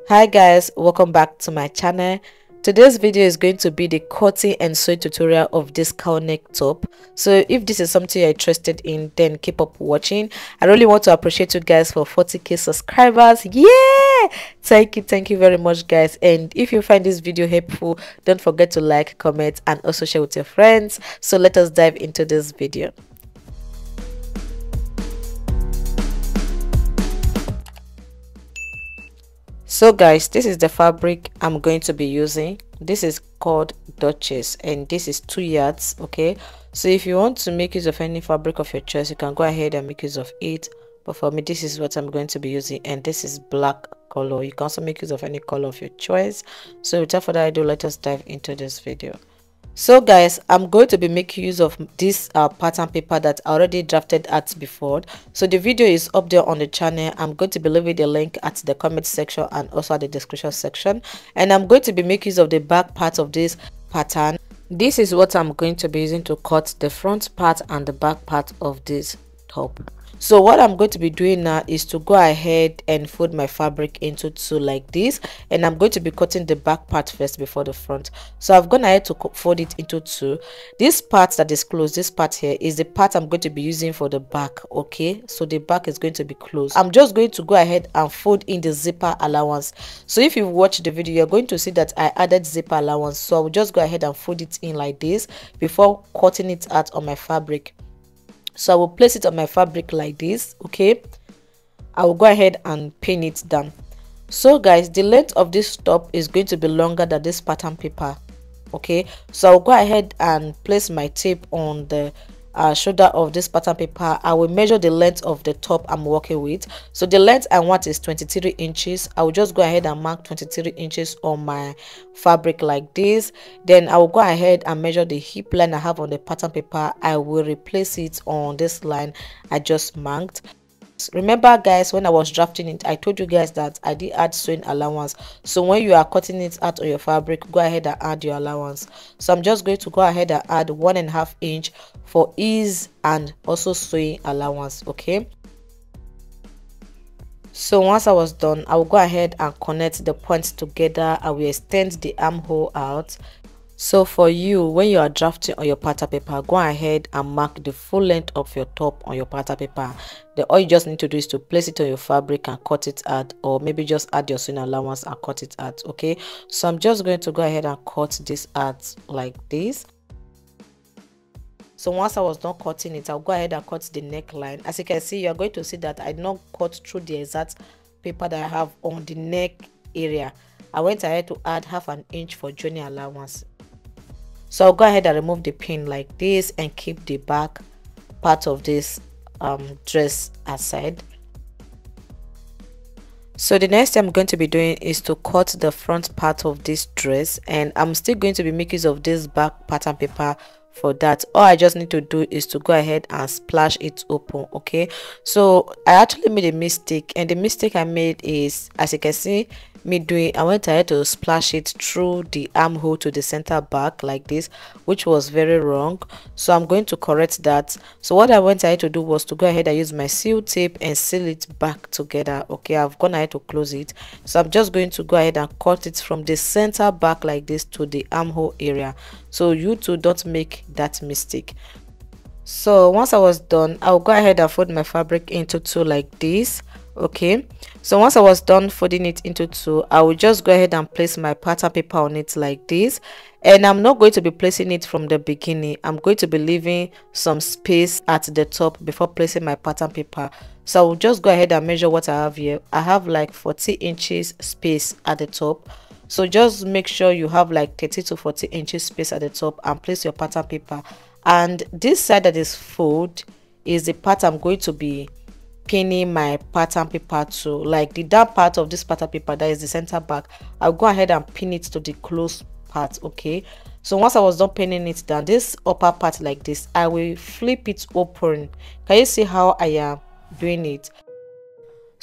Hi guys, welcome back to my channel. Today's video is going to be the cutting and sewing tutorial of this cowl neck top. So if this is something you're interested in, then keep up watching. I really want to appreciate you guys for 40k subscribers. Yeah, thank you very much guys. And if you find this video helpful, don't forget to like, comment and also share with your friends. So let us dive into this video. So guys, this is the fabric I'm going to be using. This is called Duchess and this is 2 yards. Okay, so if you want to make use of any fabric of your choice, you can go ahead and make use of it, but for me this is what I'm going to be using, and this is black color. You can also make use of any color of your choice. So without further ado, let us dive into this video. So guys, I'm going to be making use of this pattern paper that I already drafted at before. So the video is up there on the channel. I'm going to be leaving the link at the comment section and also at the description section, and I'm going to be making use of the back part of this pattern. This is what I'm going to be using to cut the front part and the back part of this top. So what I'm going to be doing now is to go ahead and fold my fabric into two like this, and I'm going to be cutting the back part first before the front. So I've gone ahead to fold it into two. This part that is closed, this part here, is the part I'm going to be using for the back. Okay, so the back is going to be closed. I'm just going to go ahead and fold in the zipper allowance. So if you've watched the video, you're going to see that I added zipper allowance, so I will just go ahead and fold it in like this before cutting it out on my fabric. So I will place it on my fabric like this. Okay, I will go ahead and pin it down. So guys, the length of this top is going to be longer than this pattern paper. Okay, so I'll go ahead and place my tape on the shoulder of this pattern paper. I will measure the length of the top I'm working with. So the length I want is 23 inches. I will just go ahead and mark 23 inches on my fabric like this. Then I will go ahead and measure the hip line I have on the pattern paper. I will replace it on this line I just marked. Remember guys, when I was drafting it, I told you guys that I did add sewing allowance. So when you are cutting it out on your fabric, go ahead and add your allowance. So I'm just going to go ahead and add 1.5 inch for ease and also sewing allowance. Okay, so once I was done, I will go ahead and connect the points together. I will extend the armhole out. So for you, when you are drafting on your pattern paper, go ahead and mark the full length of your top on your pattern paper. All you just need to do is to place it on your fabric and cut it out, or maybe just add your sewing allowance and cut it out. Okay, so I'm just going to go ahead and cut this out like this. So once I was done cutting it, I'll go ahead and cut the neckline. As you can see, you're going to see that I did not cut through the exact paper that I have on the neck area. I went ahead to add 1/2 inch for joining allowance. So I'll go ahead and remove the pin like this and keep the back part of this dress aside. So the next thing I'm going to be doing is to cut the front part of this dress, and I'm still going to be making use of this back pattern paper. For that, all I just need to do is to go ahead and splash it open. Okay, so I actually made a mistake, and the mistake I made is, as you can see me doing, I went ahead to splash it through the armhole to the center back like this, which was very wrong. So I'm going to correct that. So what I went ahead to do was to go ahead and use my seal tape and seal it back together. Okay, I've gone ahead to close it. So I'm just going to go ahead and cut it from the center back like this to the armhole area. So you too don't make that mistake. So once I was done, I'll go ahead and fold my fabric into two like this. Okay, so once I was done folding it into two, I will just go ahead and place my pattern paper on it like this. And I'm not going to be placing it from the beginning. I'm going to be leaving some space at the top before placing my pattern paper. So I will just go ahead and measure what I have here. I have like 40 inches space at the top. So just make sure you have like 30 to 40 inches space at the top and place your pattern paper. And this side that is fold is the part I'm going to be pinning my pattern paper to, like the down part of this pattern paper, that is the center back. I'll go ahead and pin it to the close part. Okay, so once I was done pinning it down, this upper part like this, I will flip it open. Can you see how I am doing it?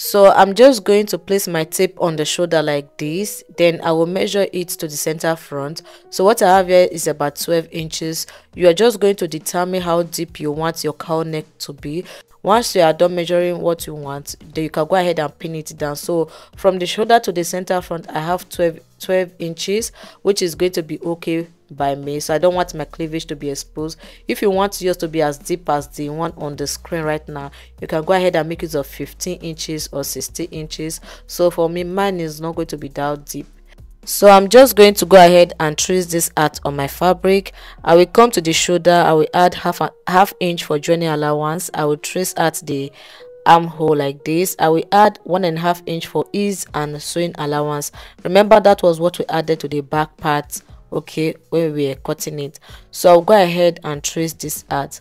So I'm just going to place my tape on the shoulder like this, then I will measure it to the center front. So what I have here is about 12 inches. You are just going to determine how deep you want your cowl neck to be. Once you are done measuring what you want, then you can go ahead and pin it down. So from the shoulder to the center front, I have 12 inches, which is going to be okay by me. So I don't want my cleavage to be exposed. If you want yours to be as deep as the one on the screen right now, you can go ahead and make use of 15 inches or 16 inches. So for me, mine is not going to be that deep. So I'm just going to go ahead and trace this out on my fabric. I will come to the shoulder. I will add half inch for joining allowance. I will trace out the armhole like this. I will add 1.5 inch for ease and sewing allowance. Remember, that was what we added to the back part, okay, when we were cutting it. So I'll go ahead and trace this out.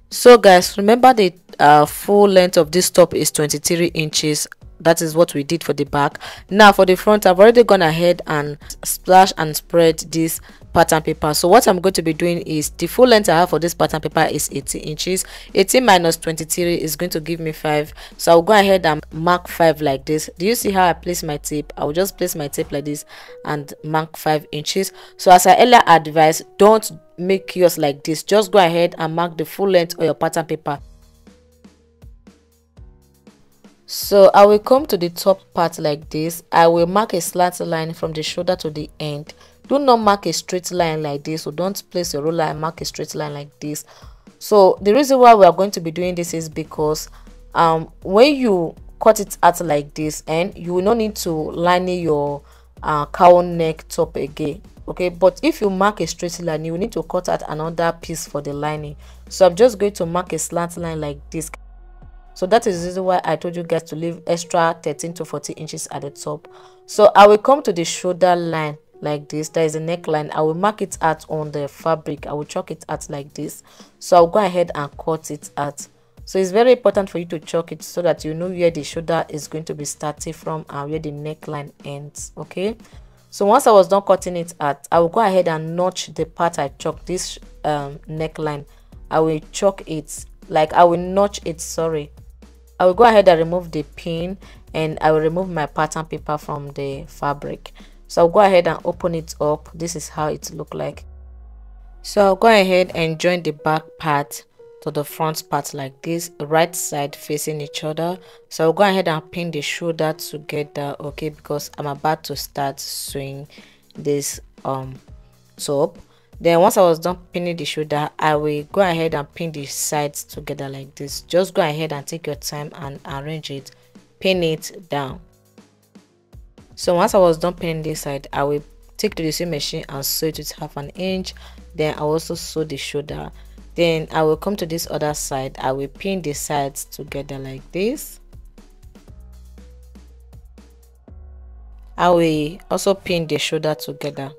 So guys, remember the full length of this top is 23 inches. That is what we did for the back. Now for the front, I've already gone ahead and splash and spread this pattern paper. So what I'm going to be doing is, the full length I have for this pattern paper is 18 inches. 18 minus 23 is going to give me 5. So I'll go ahead and mark 5 like this. Do you see how I place my tape? I will just place my tape like this and mark 5 inches. So as I earlier advised, don't make yours like this. Just go ahead and mark the full length of your pattern paper. So I will come to the top part like this. I will mark a slant line from the shoulder to the end. Do not mark a straight line like this. So don't place your ruler and mark a straight line like this. So the reason why we are going to be doing this is because when you cut it out like this, and you will not need to line your cowl neck top again, okay? But if you mark a straight line, you will need to cut out another piece for the lining. So I'm just going to mark a slant line like this. So that is the reason why I told you guys to leave extra 13 to 14 inches at the top. So I will come to the shoulder line like this. There is a neckline. I will mark it out on the fabric. I will chalk it out like this. So I'll go ahead and cut it out. So it's very important for you to chalk it so that you know where the shoulder is going to be starting from and where the neckline ends, okay? So once I was done cutting it out, I will go ahead and notch the part I chalked, this neckline. I will chalk it, like I will notch it, sorry. I will go ahead and remove the pin, and I will remove my pattern paper from the fabric. So I'll go ahead and open it up. This is how it look like. So I'll go ahead and join the back part to the front part like this, right side facing each other. So I'll go ahead and pin the shoulder together, okay, because I'm about to start sewing this top. Then once I was done pinning the shoulder, I will go ahead and pin the sides together like this. Just go ahead and take your time and arrange it, pin it down. So once I was done pinning this side, I will take to the sewing machine and sew it with 1/2 inch. Then I also sew the shoulder. Then I will come to this other side. I will pin the sides together like this. I will also pin the shoulder together.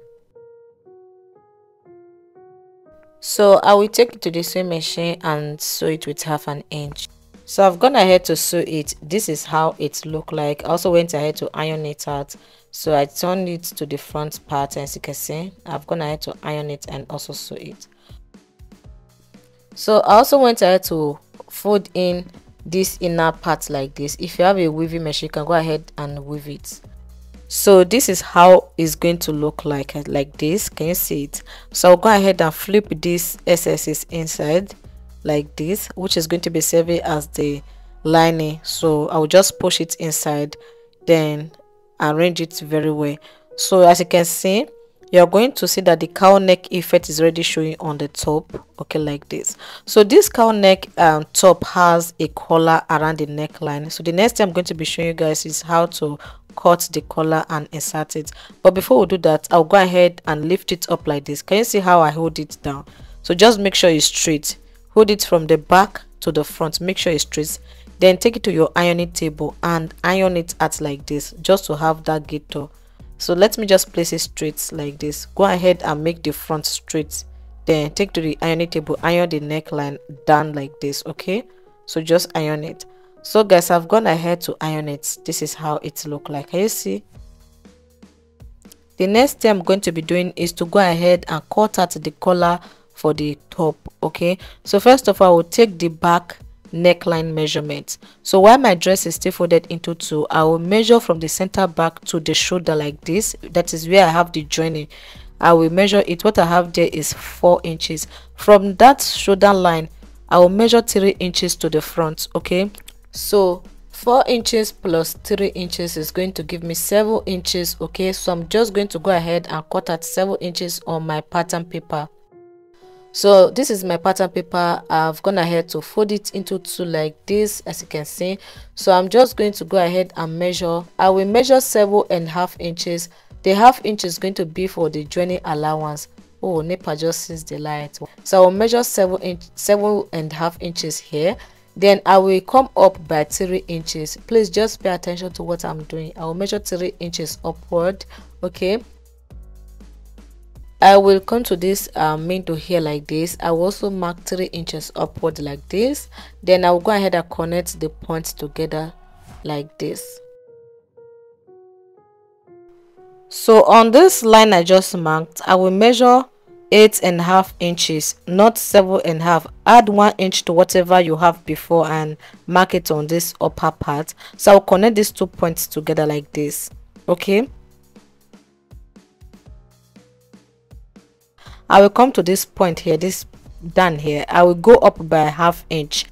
So I will take it to the sewing machine and sew it with 1/2 inch. So I've gone ahead to sew it. This is how it look like. I also went ahead to iron it out. So I turned it to the front part, as you can see. I've gone ahead to iron it and also sew it. So I also went ahead to fold in this inner part like this. If you have a weaving machine, you can go ahead and weave it. So this is how it's going to look like this. Can you see it? So I'll go ahead and flip these SS's inside like this, which is going to be serving as the lining. So I'll just push it inside, then arrange it very well. So as you can see, you're going to see that the cowl neck effect is already showing on the top, okay, like this. So this cowl neck top has a collar around the neckline. So the next thing I'm going to be showing you guys is how to cut the collar and insert it. But before we do that, I'll go ahead and lift it up like this. Can you see how I hold it down? So just make sure it's straight. Hold it from the back to the front. Make sure it's straight. Then take it to your ironing table and iron it out like this, just to have that gator. So let me just place it straight like this. Go ahead and make the front straight. Then take to the ironing table, iron the neckline down like this, okay? So just iron it. So guys, I've gone ahead to iron it. This is how it look like. Can you see? The next thing I'm going to be doing is to go ahead and cut out the collar for the top, okay? So first of all, I will take the back neckline measurement. So while my dress is still folded into two, I will measure from the center back to the shoulder like this. That is where I have the joining. I will measure it. What I have there is 4 inches. From that shoulder line, I will measure 3 inches to the front. Okay, so 4 inches plus 3 inches is going to give me 7 inches. Okay, so I'm just going to go ahead and cut out 7 inches on my pattern paper. So this is my pattern paper. I've gone ahead to fold it into two like this, as you can see. So I'm just going to go ahead and measure. I will measure 7.5 inches. The half inch is going to be for the joining allowance. Oh, NEPA just sees the light. So I will measure 7.5 inches here. Then I will come up by 3 inches. Please just pay attention to what I'm doing. I will measure 3 inches upward. Okay, I will come to this middle here like this. I will also mark 3 inches upward like this. Then I will go ahead and connect the points together like this. So on this line I just marked, I will measure 8.5 inches, not 7.5. Add 1 inch to whatever you have before and mark it on this upper part. So I'll connect these 2 points together like this. Okay, I will come to this point here, this down here. I will go up by ½ inch.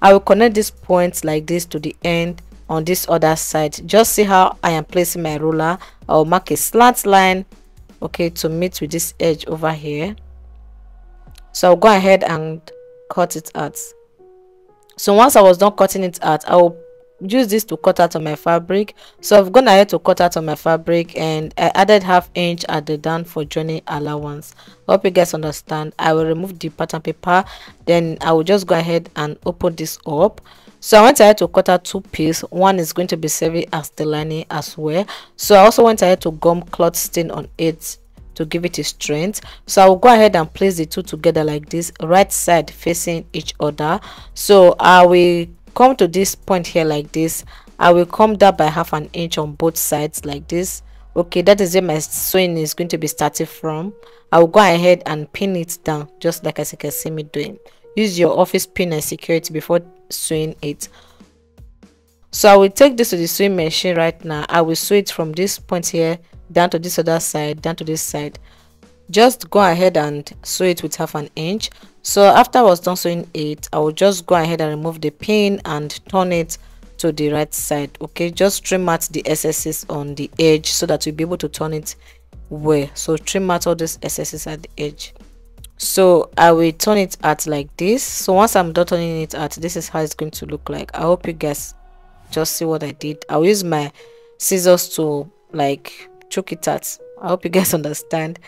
I will connect these points like this to the end on this other side. Just see how I am placing my ruler. I will mark a slant line, okay, to meet with this edge over here. So I'll go ahead and cut it out. So once I was done cutting it out, I will use this to cut out on my fabric. So I've gone ahead to cut out on my fabric and I added ½ inch at the down for joining allowance. Hope you guys understand. I will remove the pattern paper, then I will just go ahead and open this up. So I went ahead to cut out 2 pieces. One is going to be serving as the lining as well. So I also went ahead to gum cloth stain on it to give it a strength. So I will go ahead and place the two together like this, right side facing each other. So I will come to this point here like this. I will come down by ½ inch on both sides like this. Okay, that is where my sewing is going to be starting from. I will go ahead and pin it down just like as you can see me doing. Use your office pin and security before sewing it. So I will take this to the sewing machine right now. I will sew it from this point here down to this other side, down to this side. Just go ahead and sew it with ½ inch. So after I was done sewing it, I will just go ahead and remove the pin and turn it to the right side. Okay, just trim out the excesses on the edge so that you'll be able to turn it well. So trim out all these excesses at the edge. So I will turn it out like this. So once I'm done turning it out, this is how it's going to look like. I hope you guys just see what I did. I'll use my scissors to like choke it out. I hope you guys understand.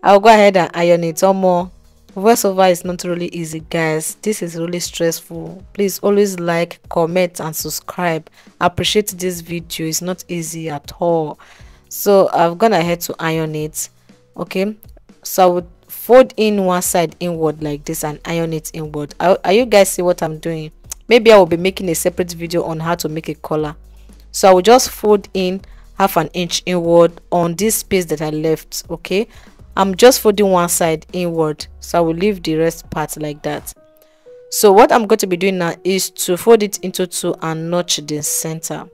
I'll go ahead and iron it. Or more voiceover is not really easy, guys. This is really stressful. Please always like, comment and subscribe. I appreciate this video. It's not easy at all. So I've gone ahead to iron it. Okay, so I would fold in one side inward like this and iron it inward. Are you guys see what I'm doing? Maybe I will be making a separate video on how to make a collar. So I will just fold in ½ inch inward on this space that I left. Okay, I'm just folding one side inward, so I will leave the rest part like that. So what I'm going to be doing now is to fold it into two and notch the center.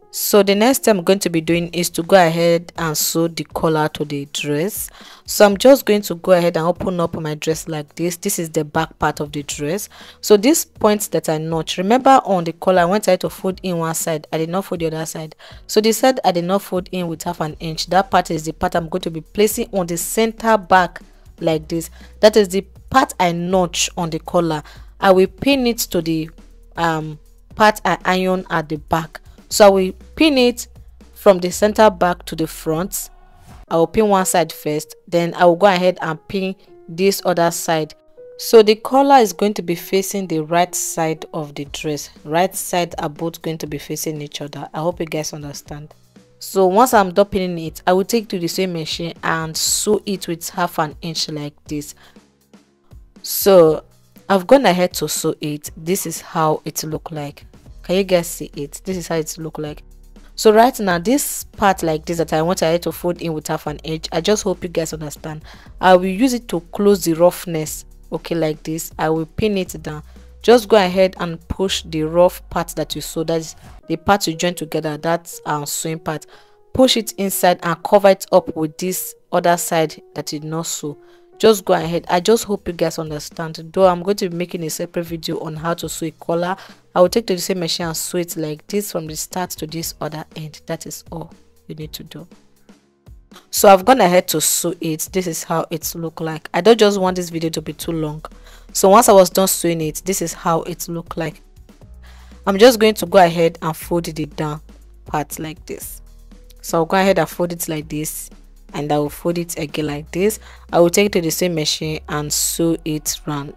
So the next thing I'm going to be doing is to go ahead and sew the collar to the dress. So I'm just going to go ahead and open up my dress like this. This is the back part of the dress. So these points that I notch, remember on the collar I went ahead to fold in one side, I did not fold the other side. So the side I did not fold in with ½ inch, that part is the part I'm going to be placing on the center back like this. That is the part I notch on the collar. I will pin it to the part I iron at the back. So I will pin it from the center back to the front. I will pin one side first, then I will go ahead and pin this other side. So the collar is going to be facing the right side of the dress. Right side are both going to be facing each other. I hope you guys understand. So once I'm done pinning it, I will take to the sewing machine and sew it with ½ inch like this. So I've gone ahead to sew it. This is how it look like. Can you guys see it? This is how it look like. So right now, this part like this that I want to fold in with ½ inch, I just hope you guys understand. I will use it to close the roughness okay, like this. I will pin it down. Just go ahead and push the rough part that you sew, that's the part you join together, that's sewing part. Push it inside and cover it up with this other side that you did not sew. Just go ahead. I just hope you guys understand, though I'm going to be making a separate video on how to sew a collar. I will take to the same machine and sew it like this from the start to this other end. That is all you need to do. So I've gone ahead to sew it. This is how it look like. I don't just want this video to be too long, so once I was done sewing it, this is how it look like. I'm just going to go ahead and fold it down part like this. So I'll go ahead and fold it like this, and I will fold it again like this. I will take it to the same machine and sew it round.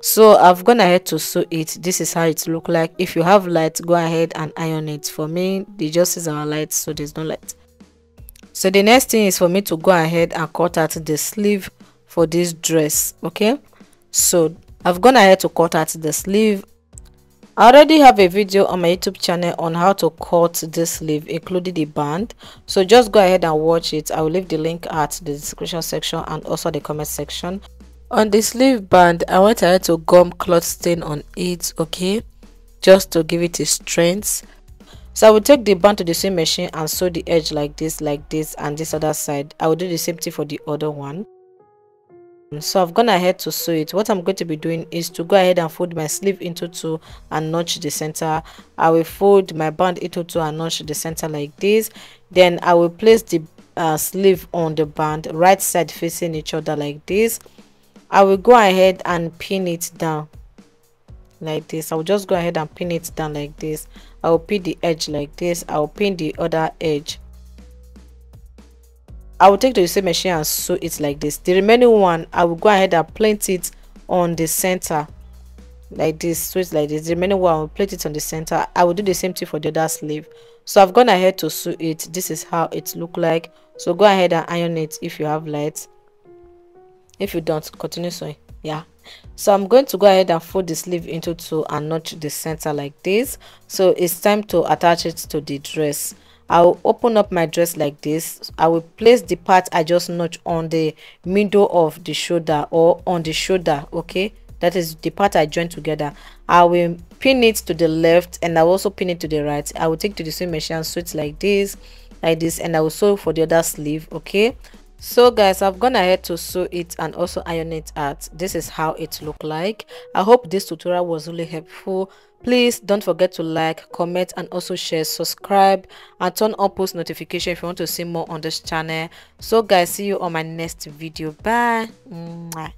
So I've gone ahead to sew it. This is how it look like. If you have light, go ahead and iron it. For me, the just is our light, so there's no light. So the next thing is for me to go ahead and cut out the sleeve for this dress. Okay, so I've gone ahead to cut out the sleeve. I already have a video on my YouTube channel on how to cut this sleeve, including the band, so just go ahead and watch it. I will leave the link at the description section and also the comment section. On the sleeve band, I went ahead to gum cloth stain on it, okay, just to give it a strength. So I will take the band to the same machine and sew the edge like this, and this other side. I will do the same thing for the other one. So I've gone ahead to sew it. What I'm going to be doing is to go ahead and fold my sleeve into two and notch the center. I will fold my band into two and notch the center like this. Then I will place the sleeve on the band, right side facing each other like this. I will go ahead and pin it down like this. I will just go ahead and pin it down like this. I will pin the edge like this. I will pin the other edge. I will take to the same machine and sew it like this. The remaining one, I will go ahead and plant it on the center like this. So it's like this. The remaining one, I will plant it on the center. I will do the same thing for the other sleeve. So I've gone ahead to sew it. This is how it look like. So go ahead and iron it if you have light. If you don't, continue sewing. Yeah, so I'm going to go ahead and fold the sleeve into two and notch the center like this. So it's time to attach it to the dress. I will open up my dress like this. I will place the part I just notched on the middle of the shoulder, or on the shoulder, okay, that is the part I joined together. I will pin it to the left and I will also pin it to the right. I will take to the same machine and sew it like this, and I will sew for the other sleeve. Okay, so guys, I've gone ahead to sew it and also iron it out. This is how it look like. I hope this tutorial was really helpful. Please don't forget to like, comment, and also share, subscribe, and turn on post notification if you want to see more on this channel. So guys, see you on my next video. Bye. Mwah.